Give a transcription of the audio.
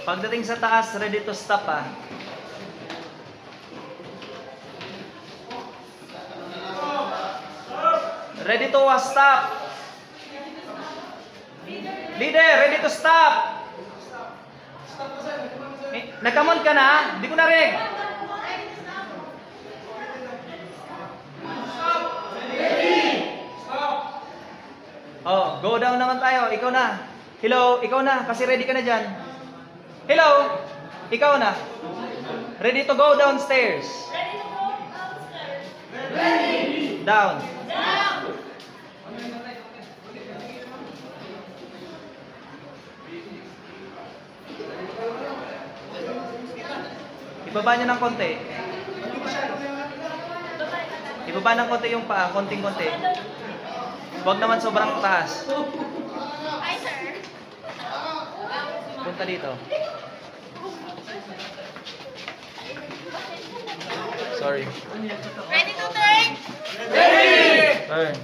Pagdating sa taas, ready to stop ah. Ready to stop. Leader, ready to stop. Nagkamon ka na? Hindi ko narinig. Oh, go down naman tayo. Ikaw na. Hello, ikaw na. Kasi ready ka na dyan. Hello, ikaw na. Ready to go downstairs. Ready to go downstairs. Ready. Down. Down. Ibaba nyo ng konti. Ibaba ng konti yung paa. Konting-konti. Huwag naman sobrang taas. Hi, sir. Punta dito. Sorry. Ready to turn? Turn.